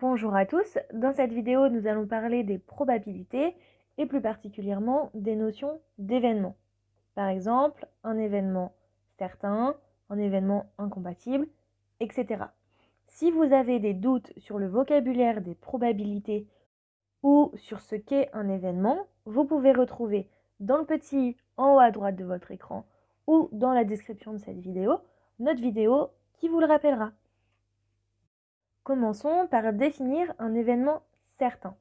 Bonjour à tous, dans cette vidéo nous allons parler des probabilités et plus particulièrement des notions d'événements. Par exemple, un événement certain, un événement incompatible, etc. Si vous avez des doutes sur le vocabulaire des probabilités ou sur ce qu'est un événement, vous pouvez retrouver dans le petit en haut à droite de votre écran ou dans la description de cette vidéo, notre vidéo qui vous le rappellera. Commençons par définir un événement certain.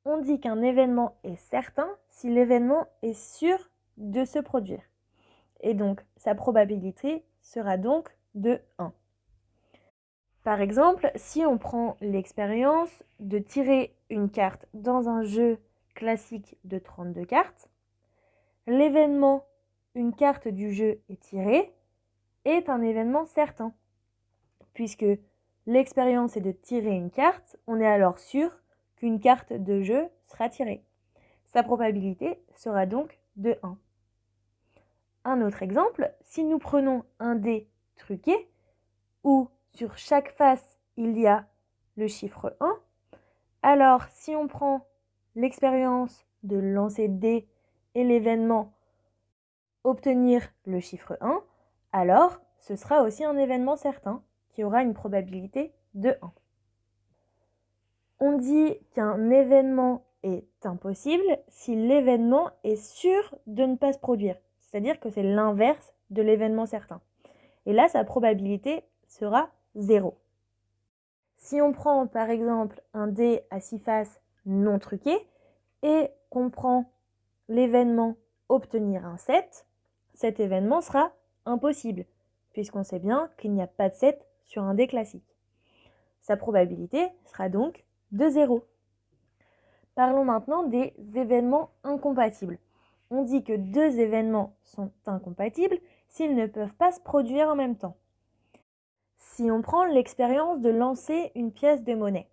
On dit qu'un événement est certain si l'événement est sûr de se produire. Et donc, sa probabilité sera donc de 1. Par exemple, si on prend l'expérience de tirer une carte dans un jeu classique de 32 cartes, l'événement « une carte du jeu est tirée » est un événement certain, puisque l'expérience est de tirer une carte, on est alors sûr qu'une carte de jeu sera tirée. Sa probabilité sera donc de 1. Un autre exemple, si nous prenons un dé truqué, où sur chaque face il y a le chiffre 1, alors si on prend l'expérience de lancer dé et l'événement obtenir le chiffre 1, alors ce sera aussi un événement certain qui aura une probabilité de 1. On dit qu'un événement est impossible si l'événement est sûr de ne pas se produire. C'est-à-dire que c'est l'inverse de l'événement certain. Et là, sa probabilité sera 0. Si on prend par exemple un dé à 6 faces non truqué et qu'on prend l'événement obtenir un 7, cet événement sera impossible, puisqu'on sait bien qu'il n'y a pas de 7 sur un dé classique. Sa probabilité sera donc de 0. Parlons maintenant des événements incompatibles. On dit que deux événements sont incompatibles s'ils ne peuvent pas se produire en même temps. Si on prend l'expérience de lancer une pièce de monnaie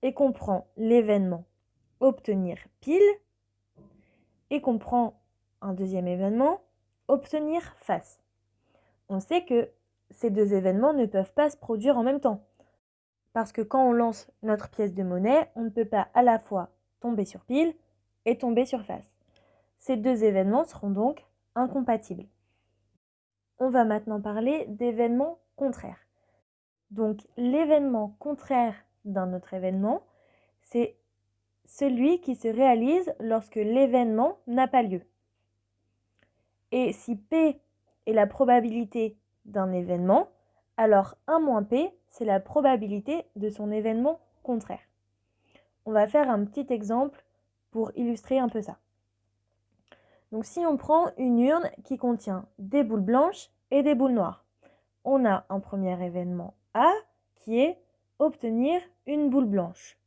et qu'on prend l'événement obtenir pile et qu'on prend un deuxième événement obtenir face, on sait que ces deux événements ne peuvent pas se produire en même temps. Parce que quand on lance notre pièce de monnaie, on ne peut pas à la fois tomber sur pile et tomber sur face. Ces deux événements seront donc incompatibles. On va maintenant parler d'événements contraires. Donc l'événement contraire d'un autre événement, c'est celui qui se réalise lorsque l'événement n'a pas lieu. Et si P est la probabilité d'un événement, alors 1 moins P, c'est la probabilité de son événement contraire. On va faire un petit exemple pour illustrer un peu ça. Donc si on prend une urne qui contient des boules blanches et des boules noires, on a un premier événement A qui est obtenir une boule blanche.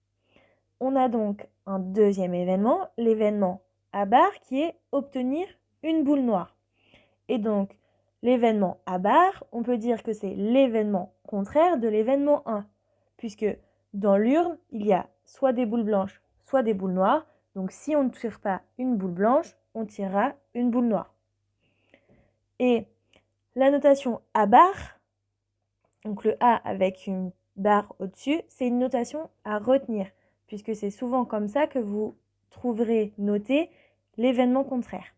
On a donc un deuxième événement, l'événement A bar qui est obtenir une boule noire. Et donc l'événement A bar, on peut dire que c'est l'événement contraire de l'événement 1, puisque dans l'urne, il y a soit des boules blanches, soit des boules noires. Donc si on ne tire pas une boule blanche, on tirera une boule noire. Et la notation A bar, donc le A avec une barre au-dessus, c'est une notation à retenir, puisque c'est souvent comme ça que vous trouverez noté l'événement contraire.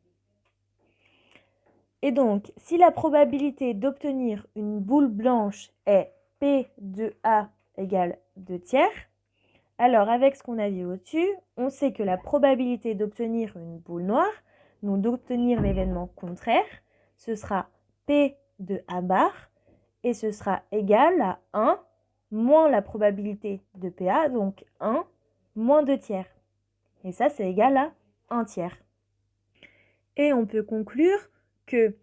Et donc, si la probabilité d'obtenir une boule blanche est P de A égale 2 tiers, alors avec ce qu'on a vu au-dessus, on sait que la probabilité d'obtenir une boule noire, donc d'obtenir l'événement contraire, ce sera P de A bar, et ce sera égal à 1 moins la probabilité de PA, donc 1 moins 2 tiers. Et ça, c'est égal à 1 tiers. Et on peut conclure que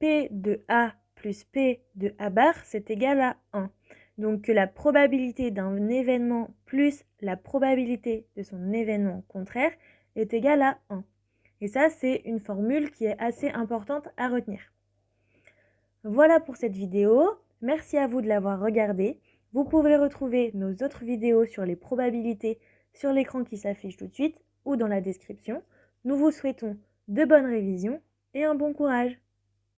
P de A plus P de A bar, c'est égal à 1. Donc que la probabilité d'un événement plus la probabilité de son événement contraire est égale à 1. Et ça, c'est une formule qui est assez importante à retenir. Voilà pour cette vidéo. Merci à vous de l'avoir regardée. Vous pouvez retrouver nos autres vidéos sur les probabilités sur l'écran qui s'affiche tout de suite ou dans la description. Nous vous souhaitons de bonnes révisions et un bon courage.